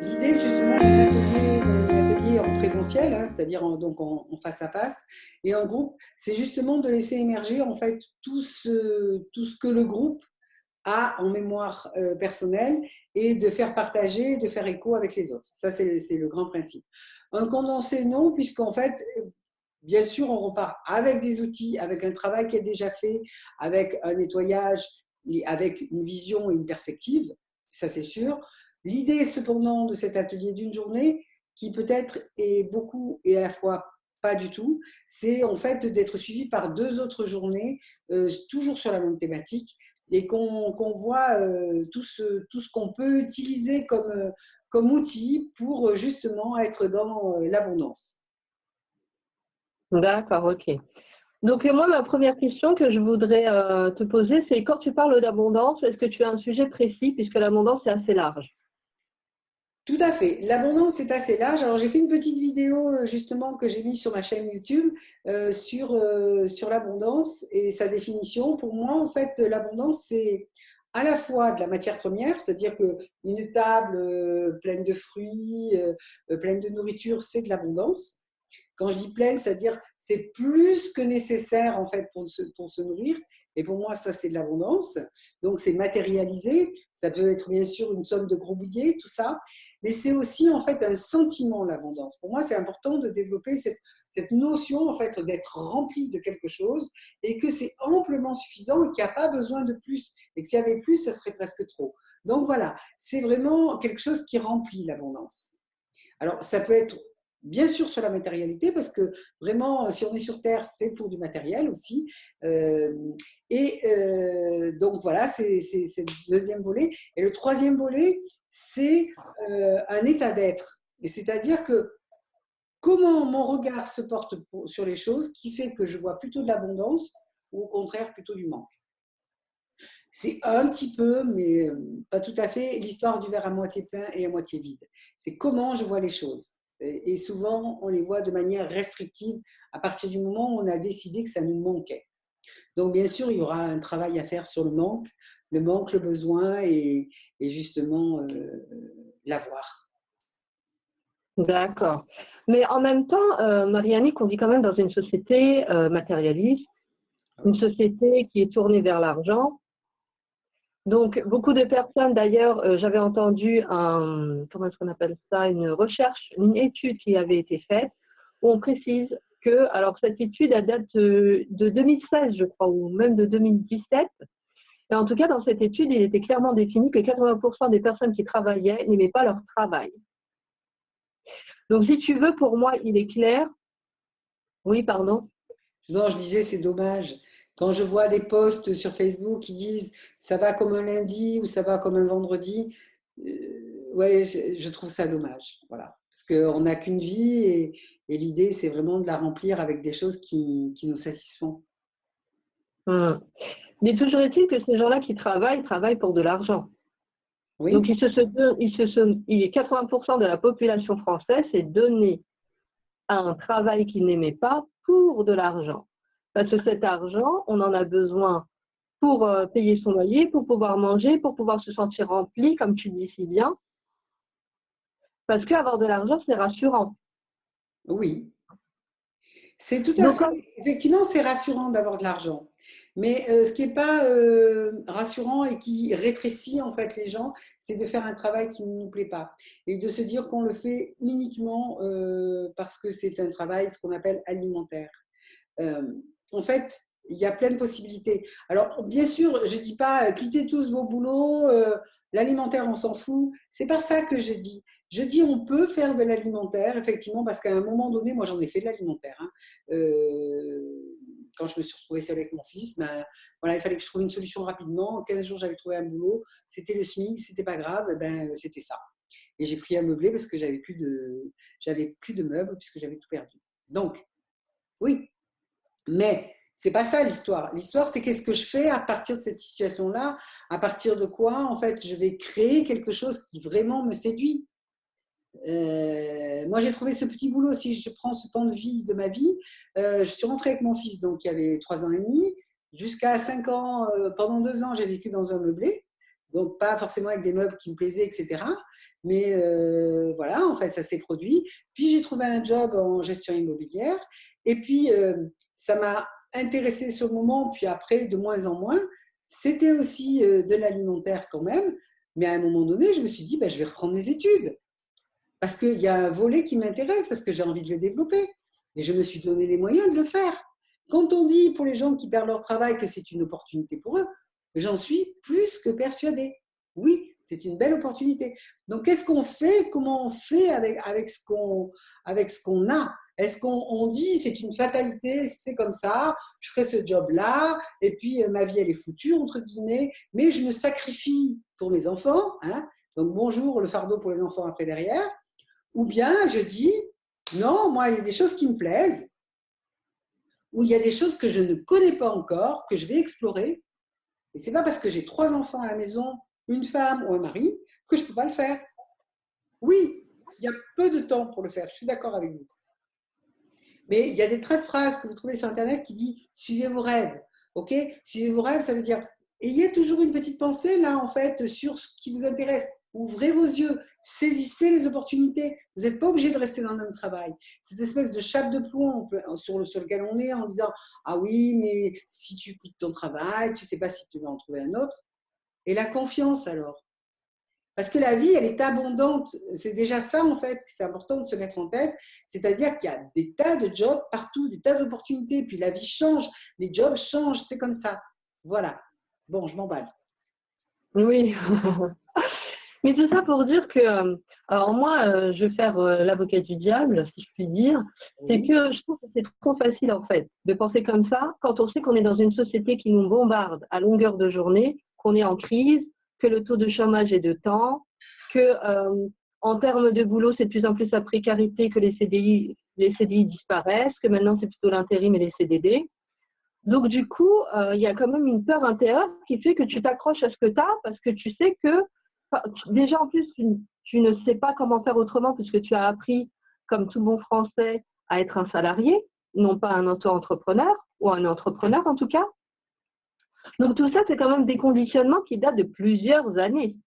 L'idée justement d'un atelier en présentiel, hein, c'est-à-dire en face à face et en groupe, c'est justement de laisser émerger en fait tout ce que le groupe a en mémoire personnelle et de faire partager, de faire écho avec les autres. Ça, c'est le grand principe. Un condensé, non, puisqu'en fait, bien sûr, on repart avec des outils, avec un travail qui est déjà fait, avec un nettoyage, avec une vision et une perspective, ça c'est sûr. L'idée cependant de cet atelier d'une journée, qui peut-être est beaucoup et à la fois pas du tout, c'est en fait d'être suivi par deux autres journées, toujours sur la même thématique, et qu'on voit tout ce qu'on peut utiliser comme outil pour justement être dans l'abondance. D'accord, ok. Donc, moi, ma première question que je voudrais te poser, c'est quand tu parles d'abondance, est-ce que tu as un sujet précis, puisque l'abondance est assez large? Tout à fait. L'abondance est assez large. Alors, j'ai fait une petite vidéo justement que j'ai mise sur ma chaîne YouTube sur l'abondance et sa définition. Pour moi, en fait, l'abondance, c'est à la fois de la matière première, c'est-à-dire qu'une table pleine de fruits, pleine de nourriture, c'est de l'abondance. Quand je dis pleine, c'est-à-dire c'est plus que nécessaire en fait pour se nourrir. Et pour moi, ça, c'est de l'abondance. Donc, c'est matérialisé. Ça peut être bien sûr une somme de gros billets, tout ça. Mais c'est aussi en fait un sentiment, l'abondance. Pour moi, c'est important de développer cette notion en fait d'être rempli de quelque chose et que c'est amplement suffisant et qu'il n'y a pas besoin de plus. Et que s'il y avait plus, ça serait presque trop. Donc voilà, c'est vraiment quelque chose qui remplit l'abondance. Alors, ça peut être bien sûr sur la matérialité, parce que vraiment, si on est sur Terre, c'est pour du matériel aussi. Euh, donc voilà, c'est le deuxième volet. Et le troisième volet, c'est un état d'être. Et c'est-à-dire que comment mon regard se porte sur les choses qui fait que je vois plutôt de l'abondance ou au contraire plutôt du manque. C'est un petit peu, mais pas tout à fait, l'histoire du verre à moitié plein et à moitié vide. C'est comment je vois les choses. Et souvent, on les voit de manière restrictive à partir du moment où on a décidé que ça nous manquait. Donc, bien sûr, il y aura un travail à faire sur le manque, le besoin et justement l'avoir. D'accord. Mais en même temps, Marianne, on vit quand même dans une société matérialiste, une société qui est tournée vers l'argent. Donc, beaucoup de personnes, d'ailleurs, j'avais entendu comment est-ce qu'on appelle ça, une recherche, une étude qui avait été faite, où on précise que, alors cette étude, elle date de 2016, je crois, ou même de 2017. Et en tout cas, dans cette étude, il était clairement défini que 80% des personnes qui travaillaient n'aimaient pas leur travail. Donc, si tu veux, pour moi, il est clair. Oui, pardon. Non, je disais, c'est dommage. Quand je vois des posts sur Facebook qui disent ça va comme un lundi ou ça va comme un vendredi, ouais, je trouve ça dommage. Voilà. Parce qu'on n'a qu'une vie et l'idée, c'est vraiment de la remplir avec des choses qui nous satisfont. Hum. Mais toujours est-il que ces gens-là qui travaillent pour de l'argent. Donc, Oui, 80% de la population française s'est donné à un travail qu'ils n'aimaient pas pour de l'argent. Parce que cet argent, on en a besoin pour payer son loyer, pour pouvoir manger, pour pouvoir se sentir rempli, comme tu dis si bien. Parce qu'avoir de l'argent, c'est rassurant. oui. C'est tout à Donc, fait. Effectivement, c'est rassurant d'avoir de l'argent. Mais ce qui n'est pas rassurant et qui rétrécit en fait les gens, c'est de faire un travail qui ne nous plaît pas et de se dire qu'on le fait uniquement parce que c'est un travail, ce qu'on appelle alimentaire. Euh, En fait, il y a plein de possibilités. Alors, bien sûr, je ne dis pas quittez tous vos boulots, l'alimentaire, on s'en fout. C'est pas ça que je dis. Je dis on peut faire de l'alimentaire, effectivement, parce qu'à un moment donné, moi j'en ai fait de l'alimentaire. Hein. Quand je me suis retrouvée seule avec mon fils, ben, voilà, il fallait que je trouve une solution rapidement. En 15 jours, j'avais trouvé un boulot. C'était le SMIC, c'était pas grave, ben, c'était ça. Et j'ai pris un meublé parce que j'avais plus de meubles puisque j'avais tout perdu. Donc, oui, mais c'est pas ça l'histoire. L'histoire, c'est qu'est-ce que je fais à partir de cette situation-là, à partir de quoi, en fait, je vais créer quelque chose qui vraiment me séduit. Moi, j'ai trouvé ce petit boulot. Si je prends ce pan de vie de ma vie, je suis rentrée avec mon fils, donc il y avait 3 ans et demi, jusqu'à 5 ans. Pendant 2 ans, j'ai vécu dans un meublé. Donc, pas forcément avec des meubles qui me plaisaient, etc. Mais voilà, en fait, ça s'est produit. Puis, j'ai trouvé un job en gestion immobilière. Et puis, ça m'a intéressée sur le moment. Puis après, de moins en moins. C'était aussi de l'alimentaire quand même. Mais à un moment donné, je me suis dit, ben, je vais reprendre mes études. Parce qu'il y a un volet qui m'intéresse, parce que j'ai envie de le développer. Et je me suis donné les moyens de le faire. Quand on dit pour les gens qui perdent leur travail que c'est une opportunité pour eux, j'en suis plus que persuadée. Oui, c'est une belle opportunité. Donc, qu'est-ce qu'on fait? Comment on fait avec ce qu'on a? Est-ce qu'on dit c'est une fatalité, c'est comme ça, je ferai ce job-là, et puis ma vie elle est foutue, entre guillemets, mais je me sacrifie pour mes enfants, hein? Donc bonjour le fardeau pour les enfants après derrière, ou bien je dis non, moi il y a des choses qui me plaisent, ou il y a des choses que je ne connais pas encore, que je vais explorer. Et c'est pas parce que j'ai 3 enfants à la maison, une femme ou un mari, que je ne peux pas le faire. Oui, il y a peu de temps pour le faire, je suis d'accord avec vous. Mais il y a des traits de phrases que vous trouvez sur Internet qui disent « suivez vos rêves ». Ok, suivez vos rêves, ça veut dire ayez toujours une petite pensée là en fait sur ce qui vous intéresse. Ouvrez vos yeux, saisissez les opportunités. Vous n'êtes pas obligé de rester dans le même travail. Cette espèce de chape de plomb sur lequel on est en disant ah oui, mais si tu quittes ton travail, tu ne sais pas si tu vas en trouver un autre. Et la confiance alors. Parce que la vie, elle est abondante. C'est déjà ça, en fait, c'est important de se mettre en tête. C'est-à-dire qu'il y a des tas de jobs partout, des tas d'opportunités. Puis la vie change, les jobs changent, c'est comme ça. Voilà. Bon, je m'emballe. Oui. Mais tout ça pour dire que, alors moi, je vais faire l'avocat du diable, si je puis dire, c'est Oui. que je trouve que c'est trop facile en fait de penser comme ça quand on sait qu'on est dans une société qui nous bombarde à longueur de journée, qu'on est en crise, que le taux de chômage est de temps, que en termes de boulot, c'est de plus en plus la précarité, que les CDI disparaissent, que maintenant c'est plutôt l'intérim et les CDD. Donc du coup, il y a quand même une peur intérieure qui fait que tu t'accroches à ce que tu as parce que tu sais que déjà en plus tu ne sais pas comment faire autrement puisque tu as appris, comme tout bon français, à être un salarié, non pas un auto-entrepreneur ou un entrepreneur en tout cas. Donc tout ça, c'est quand même des conditionnements qui datent de plusieurs années.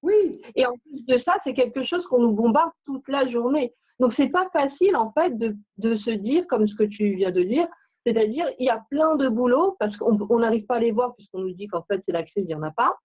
Oui. Et en plus de ça, c'est quelque chose qu'on nous bombarde toute la journée. Donc c'est pas facile en fait de se dire, comme ce que tu viens de dire, c'est-à-dire il y a plein de boulot parce qu'on n'arrive pas à les voir puisqu'on nous dit qu'en fait c'est la crise, il n'y en a pas.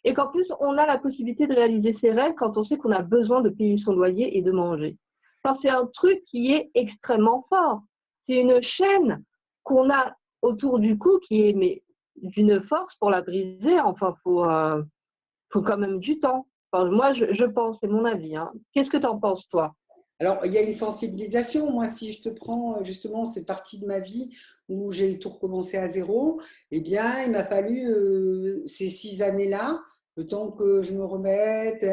Et qu'en plus on a la possibilité de réaliser ses rêves quand on sait qu'on a besoin de payer son loyer et de manger. Enfin, c'est un truc qui est extrêmement fort. C'est une chaîne qu'on a autour du cou qui est mais d'une force pour la briser. Enfin, faut quand même du temps. Enfin, moi, je pense, c'est mon avis. Hein. Qu'est-ce que tu en penses, toi? Alors, il y a une sensibilisation. Moi, si je te prends justement cette partie de ma vie où j'ai tout recommencé à zéro, eh bien, il m'a fallu ces 6 années-là, le temps que je me remette,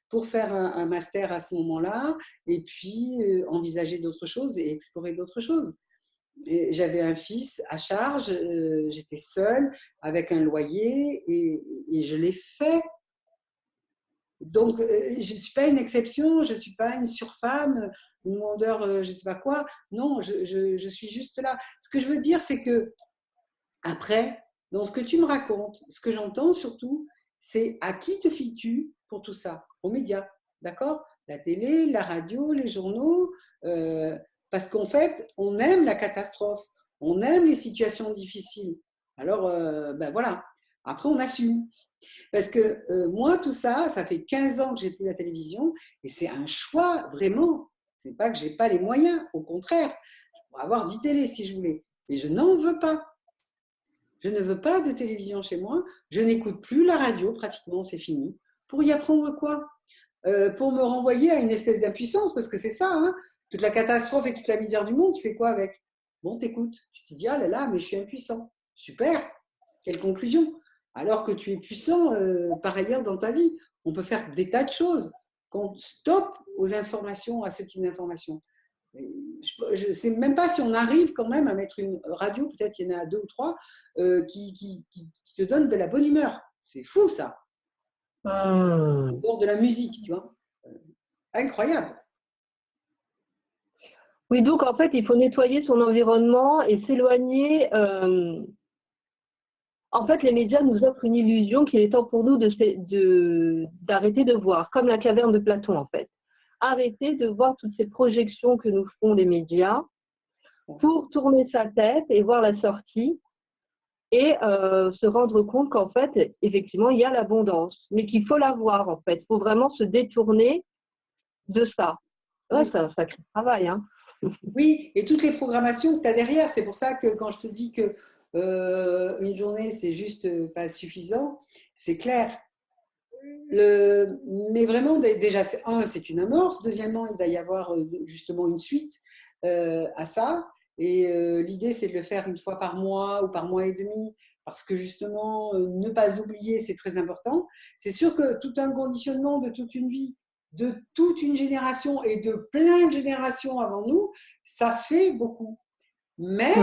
pour faire un master à ce moment-là, et puis envisager d'autres choses et explorer d'autres choses. J'avais un fils à charge, j'étais seule avec un loyer et je l'ai fait. Donc, je ne suis pas une exception, je ne suis pas une surfemme, une Wonder, je ne sais pas quoi. Non, je suis juste là. Ce que je veux dire, c'est que après, dans ce que tu me racontes, ce que j'entends surtout, c'est à qui te fies-tu pour tout ça? Aux médias, d'accord? La télé, la radio, les journaux, parce qu'en fait, on aime la catastrophe, on aime les situations difficiles. Alors, ben voilà. Après, on assume. Parce que moi, tout ça, ça fait 15 ans que j'ai plus la télévision et c'est un choix, vraiment. C'est pas que j'ai pas les moyens, au contraire. Je pourrais avoir 10 télés si je voulais. Mais je n'en veux pas. Je ne veux pas de télévision chez moi. Je n'écoute plus la radio, pratiquement, c'est fini. Pour y apprendre quoi? Pour me renvoyer à une espèce d'impuissance, parce que c'est ça, hein, toute la catastrophe et toute la misère du monde, tu fais quoi avec? Bon, t'écoutes. Tu te dis, ah là là, mais je suis impuissant. Super. Quelle conclusion? Alors que tu es puissant par ailleurs dans ta vie. On peut faire des tas de choses. Qu'on stoppe aux informations, à ce type d'informations. Je ne sais même pas si on arrive quand même à mettre une radio, peut-être il y en a 2 ou 3, qui te donnent de la bonne humeur. C'est fou ça. En dehors de la musique, tu vois. Incroyable. Oui, donc en fait, il faut nettoyer son environnement et s'éloigner En fait, les médias nous offrent une illusion qu'il est temps pour nous d'arrêter de voir, comme la caverne de Platon, en fait. Arrêter de voir toutes ces projections que nous font les médias pour tourner sa tête et voir la sortie et se rendre compte qu'en fait, effectivement, il y a l'abondance, mais qu'il faut la voir, en fait. Il faut vraiment se détourner de ça. Ouais, c'est un sacré travail, hein. Oui, et toutes les programmations que tu as derrière, c'est pour ça que quand je te dis que une journée, c'est juste pas suffisant, c'est clair. Mais vraiment, déjà, c'est une amorce. Deuxièmement, il va y avoir justement une suite à ça. Et l'idée, c'est de le faire une fois par mois ou par mois et demi, parce que justement, ne pas oublier, c'est très important. C'est sûr que tout un conditionnement de toute une vie, de toute une génération et de plein de générations avant nous, ça fait beaucoup. Mais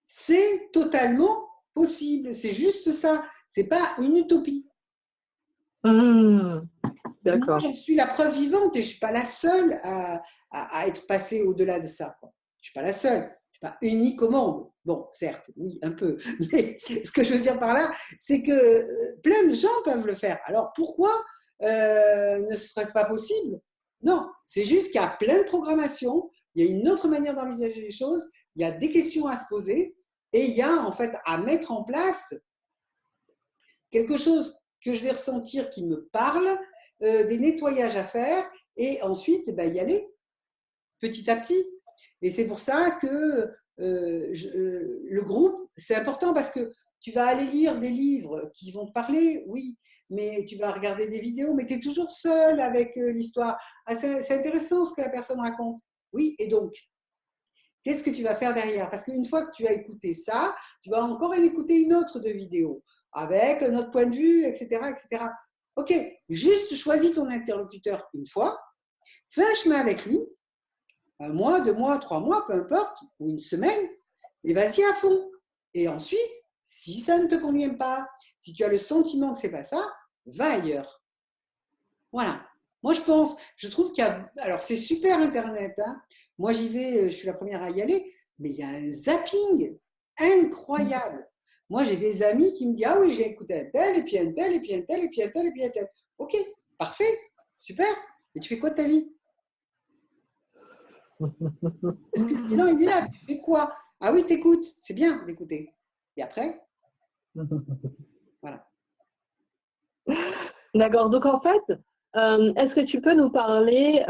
c'est totalement possible. C'est juste ça. C'est pas une utopie. Moi, D'accord. j'en suis la preuve vivante et je ne suis pas la seule à être passée au-delà de ça, quoi. Je ne suis pas la seule. Je ne suis pas unique au monde. Bon, certes, oui, un peu. Mais ce que je veux dire par là, c'est que plein de gens peuvent le faire. Alors pourquoi ne serait-ce pas possible? Non, c'est juste qu'il y a plein de programmations, il y a une autre manière d'envisager les choses, il y a des questions à se poser et il y a en fait à mettre en place quelque chose que je vais ressentir qui me parle, des nettoyages à faire et ensuite y aller petit à petit. Et c'est pour ça que le groupe, c'est important parce que tu vas aller lire des livres qui vont te parler, oui, mais tu vas regarder des vidéos, mais tu es toujours seul avec l'histoire. Ah, c'est intéressant ce que la personne raconte. Oui, et donc, qu'est-ce que tu vas faire derrière? Parce qu'une fois que tu as écouté ça, tu vas encore en écouter une autre de vidéo avec notre point de vue, etc., etc. Ok, juste choisis ton interlocuteur une fois, fais un chemin avec lui, un mois, 2 mois, 3 mois, peu importe, ou une semaine, et vas-y à fond. Et ensuite, si ça ne te convient pas, si tu as le sentiment que c'est pas ça, va ailleurs. Voilà. Moi, je trouve qu'il y a. Alors, c'est super Internet, hein. Moi, j'y vais, je suis la première à y aller, mais il y a un zapping incroyable. Moi, j'ai des amis qui me disent: ah oui, j'ai écouté un tel, et puis un tel, et puis un tel, et puis un tel, et puis un tel. Ok, parfait, super. Mais tu fais quoi de ta vie? Parce que le bilan, il est là. Tu fais quoi? Ah oui, t'écoutes. C'est bien d'écouter. Et après, voilà. D'accord. Donc en fait, est-ce que tu peux nous parler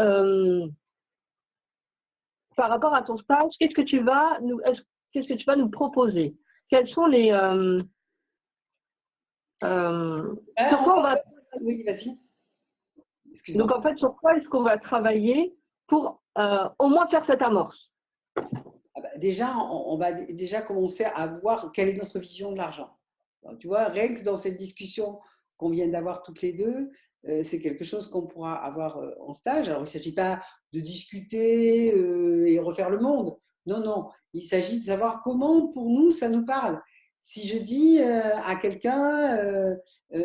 par rapport à ton stage, qu'est-ce que tu vas nous proposer? Quels sont les sur quoi on va Oui, vas-y. donc Excuse-moi. en fait sur quoi est-ce qu'on va travailler pour au moins faire cette amorce? Ah bah, déjà, on va déjà commencer à voir quelle est notre vision de l'argent. Alors, tu vois, rien que dans cette discussion qu'on vient d'avoir toutes les deux, c'est quelque chose qu'on pourra avoir en stage. Alors, il ne s'agit pas de discuter et refaire le monde. Non, non. Il s'agit de savoir comment, pour nous, ça nous parle. Si je dis à quelqu'un,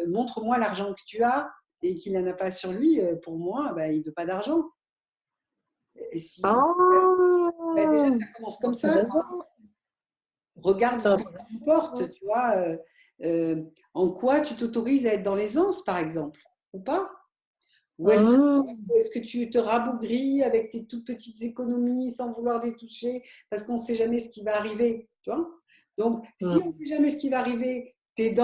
montre-moi l'argent que tu as et qu'il n'en a pas sur lui, pour moi, ben, il ne veut pas d'argent. Et si, ben, déjà, Ah, ça commence comme ça, quoi. intéressant. Regarde C'est ce que tu portes, intéressant. tu vois. En quoi tu t'autorises à être dans l'aisance, par exemple, ou pas? Ou est-ce que tu te rabougris avec tes toutes petites économies sans vouloir les toucher parce qu'on ne sait jamais ce qui va arriver, tu vois? Donc, si on ne sait jamais ce qui va arriver, tu es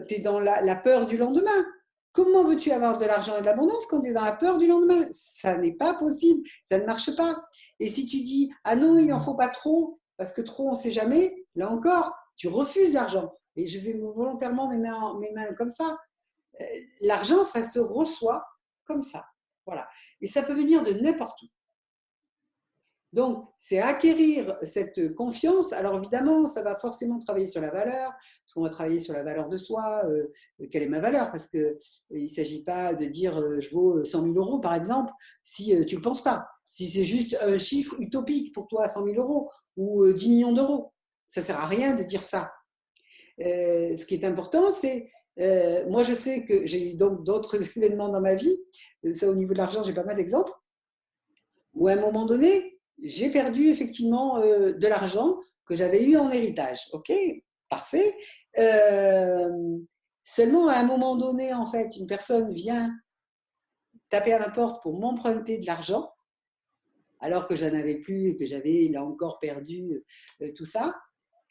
t'es dans la peur du lendemain. Comment veux-tu avoir de l'argent et de l'abondance quand tu es dans la peur du lendemain? Ça n'est pas possible, ça ne marche pas. Et si tu dis, ah non, il n'en faut pas trop, parce que trop, on ne sait jamais, là encore, tu refuses l'argent. Et je vais volontairement mes mains comme ça. L'argent, ça se reçoit comme ça. Voilà. Et ça peut venir de n'importe où. Donc, c'est acquérir cette confiance. Alors, évidemment, ça va forcément travailler sur la valeur, parce qu'on va travailler sur la valeur de soi. Quelle est ma valeur? Parce qu'il ne s'agit pas de dire je vaux 100 000 euros, par exemple, si tu ne le penses pas. Si c'est juste un chiffre utopique pour toi, 100 000 euros ou 10 millions d'euros, ça ne sert à rien de dire ça. Ce qui est important, c'est moi, je sais que j'ai eu donc d'autres événements dans ma vie. Ça, au niveau de l'argent, j'ai pas mal d'exemples où à un moment donné, j'ai perdu effectivement de l'argent que j'avais eu en héritage. Ok, parfait. Seulement, à un moment donné, en fait, une personne vient taper à ma porte pour m'emprunter de l'argent, alors que je n'en avais plus et que j'avais là encore perdu tout ça.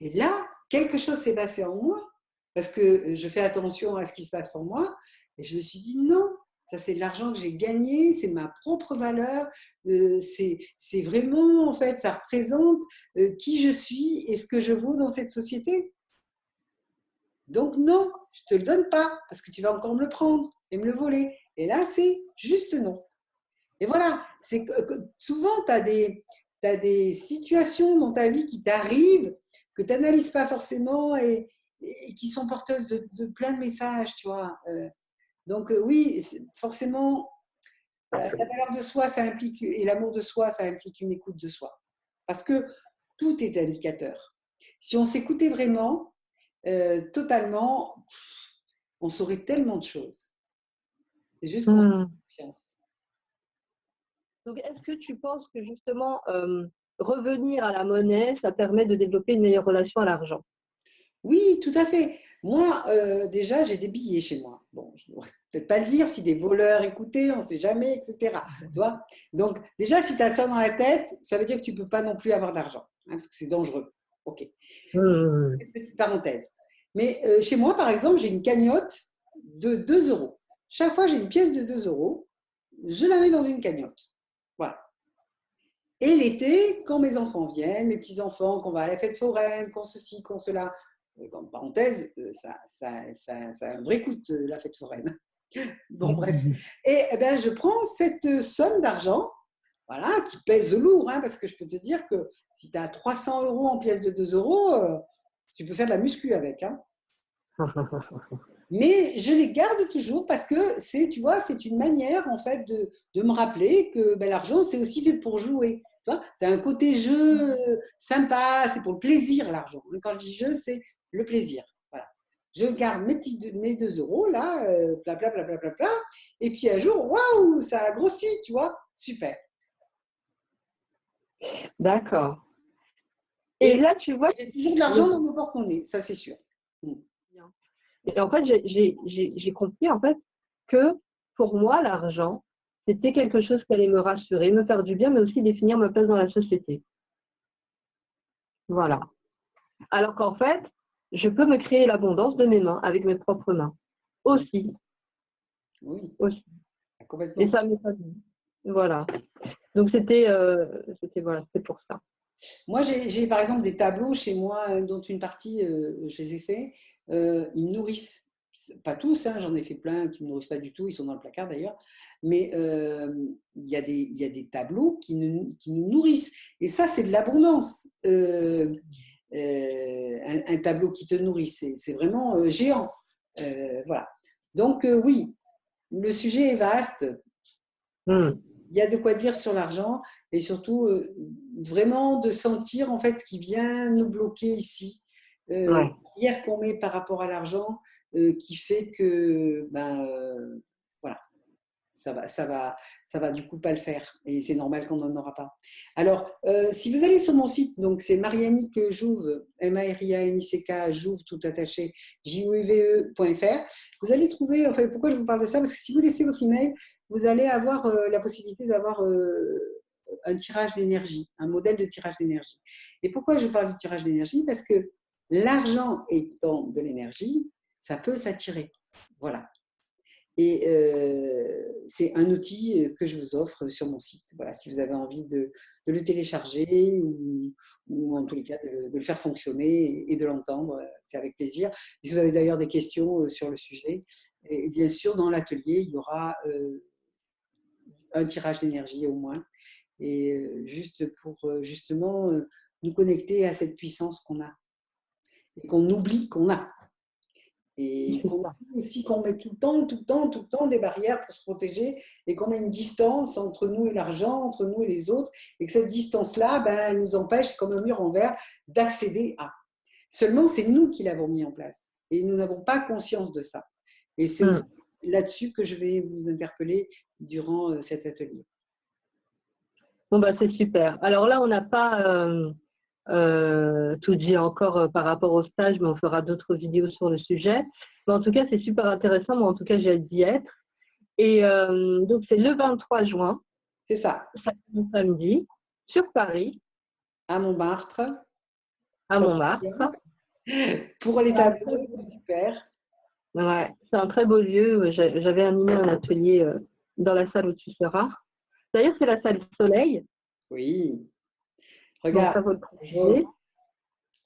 Et là, quelque chose s'est passé en moi, parce que je fais attention à ce qui se passe pour moi, et je me suis dit non, ça c'est de l'argent que j'ai gagné, c'est ma propre valeur, c'est vraiment, en fait, ça représente qui je suis et ce que je vaux dans cette société. Donc non, je ne te le donne pas, parce que tu vas encore me le prendre et me le voler. Et là, c'est juste non. Et voilà, c'est que souvent, tu as des situations dans ta vie qui t'arrivent, que tu n'analyses pas forcément et qui sont porteuses de plein de messages, tu vois. Donc oui, forcément, la valeur de soi, ça implique, et l'amour de soi, ça implique une écoute de soi. Parce que tout est indicateur. Si on s'écoutait vraiment, totalement, on saurait tellement de choses. C'est juste qu'on se fait confiance. Donc, est-ce que tu penses que justement, revenir à la monnaie, ça permet de développer une meilleure relation à l'argent? Oui, tout à fait. Moi, déjà, j'ai des billets chez moi. Bon, je ne devrais peut-être pas le dire si des voleurs écoutaient, on ne sait jamais, etc. Tu vois. Donc, déjà, si tu as ça dans la tête, ça veut dire que tu ne peux pas non plus avoir d'argent, hein, parce que c'est dangereux. OK. Petite parenthèse. Mais chez moi, par exemple, j'ai une cagnotte de 2 euros. Chaque fois, j'ai une pièce de 2 euros, je la mets dans une cagnotte. Voilà. Et l'été, quand mes enfants viennent, mes petits-enfants, qu'on va à la fête foraine, qu'on ceci, qu'on cela, comme parenthèse, ça a un vrai coût, la fête foraine. Bon, bref. Et eh ben, je prends cette somme d'argent, voilà, qui pèse lourd, hein, parce que je peux te dire que si tu as 300 euros en pièces de 2 euros, tu peux faire de la muscu avec. Hein. Mais je les garde toujours parce que c'est, tu vois, c'est une manière en fait de me rappeler que ben, l'argent c'est aussi fait pour jouer. Tu vois, c'est un côté jeu sympa, c'est pour le plaisir l'argent. Quand je dis jeu, c'est le plaisir. Voilà. Je garde mes 2 euros là, bla bla bla bla bla bla, et puis un jour, waouh, ça a grossi, tu vois, super. D'accord. Et Et là, tu vois, j'ai toujours de l'argent dans mon porte-monnaie, ça c'est sûr. et en fait, j'ai compris en fait que pour moi, l'argent, c'était quelque chose qui allait me rassurer, me faire du bien, mais aussi définir ma place dans la société. Voilà. Alors qu'en fait, je peux me créer l'abondance de mes mains, avec mes propres mains. Aussi. Oui, Aussi. complètement. Et ça m'épanouit. Voilà. Donc voilà, c'était pour ça. Moi, j'ai par exemple des tableaux chez moi, dont une partie, je les ai faits. Ils me nourrissent. Pas tous, hein, j'en ai fait plein qui ne me nourrissent pas du tout, ils sont dans le placard d'ailleurs. Mais il y a des tableaux qui nous nourrissent. Et ça, c'est de l'abondance. Un tableau qui te nourrit, c'est vraiment géant. Voilà. Donc, oui, le sujet est vaste. Il y a de quoi dire sur l'argent et surtout vraiment de sentir en fait ce qui vient nous bloquer ici, Ouais. hier qu'on met par rapport à l'argent, qui fait que ben voilà, ça va du coup pas le faire et c'est normal qu'on n'en aura pas. Alors si vous allez sur mon site, donc c'est Marianique Jouve, M-A-R-I-A-N-I-C-K, Jouve tout attaché, J-O-U-V-E.fr. Vous allez trouver, enfin pourquoi je vous parle de ça, parce que si vous laissez votre email, vous allez avoir la possibilité d'avoir un tirage d'énergie, un modèle de tirage d'énergie. Et pourquoi je parle du tirage d'énergie? Parce que l'argent étant de l'énergie, ça peut s'attirer. Voilà. Et c'est un outil que je vous offre sur mon site. Voilà, si vous avez envie de le télécharger ou en tous les cas de le faire fonctionner et de l'entendre, c'est avec plaisir. Et si vous avez d'ailleurs des questions sur le sujet, et bien sûr, dans l'atelier, il y aura un tirage d'énergie au moins. Et juste pour justement nous connecter à cette puissance qu'on a et qu'on oublie qu'on a. Et qu'on oublie aussi qu'on met tout le temps, tout le temps, tout le temps des barrières pour se protéger et qu'on met une distance entre nous et l'argent, entre nous et les autres, et que cette distance-là, ben, elle nous empêche, comme un mur en verre, d'accéder à. Seulement, c'est nous qui l'avons mis en place et nous n'avons pas conscience de ça. Et c'est aussi là-dessus que je vais vous interpeller durant cet atelier. Bon, bah, c'est super. Alors là, on n'a pas tout dit encore par rapport au stage, mais on fera d'autres vidéos sur le sujet. Mais en tout cas, c'est super intéressant. Moi, en tout cas, j'ai hâte d'y être. Et donc, c'est le 23 juin, C'est ça, samedi, sur Paris, à Montmartre. à Ça Montmartre. pour les tableaux, c'est super. Ouais, c'est un très beau lieu. J'avais animé un atelier dans la salle où tu seras. D'ailleurs, c'est la salle Soleil. Oui, Donc, regarde. ça vaut le coup.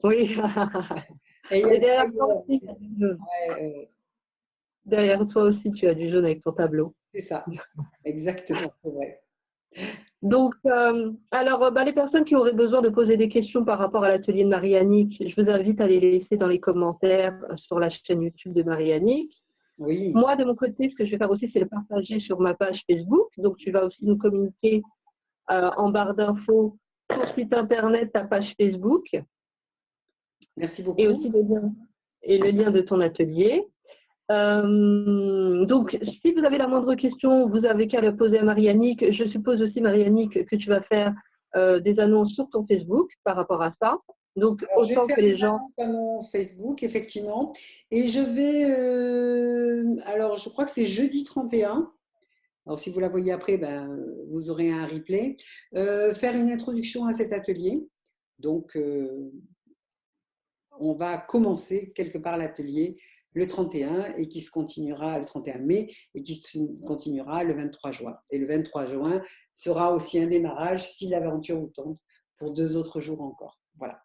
Oui. Et il y a Et le derrière toi soleil, aussi, tu as du jaune. ouais, Derrière toi aussi, tu as du jaune avec ton tableau. c'est ça, exactement, c'est vrai. Donc, alors, les personnes qui auraient besoin de poser des questions par rapport à l'atelier de Marie-Annick, je vous invite à les laisser dans les commentaires sur la chaîne YouTube de Marie-Annick. Oui, Moi, de mon côté, ce que je vais faire aussi, c'est le partager sur ma page Facebook. Donc, tu vas aussi nous communiquer en barre d'infos ton site internet, ta page Facebook, merci et beaucoup. aussi le lien de ton atelier. Donc, si vous avez la moindre question, vous avez qu'à la poser à Marie-Annick. Je suppose aussi, Marie-Annick, que tu vas faire des annonces sur ton Facebook par rapport à ça. Donc, Alors, je vais autant faire que les des gens… annonces à mon Facebook, effectivement, et je vais, alors je crois que c'est jeudi 31. Alors, si vous la voyez après, ben, vous aurez un replay. Faire une introduction à cet atelier. Donc, on va commencer quelque part l'atelier le 31 et qui se continuera le 31 mai et qui se continuera le 23 juin. Et le 23 juin sera aussi un démarrage, si l'aventure vous tente, pour 2 autres jours encore. Voilà.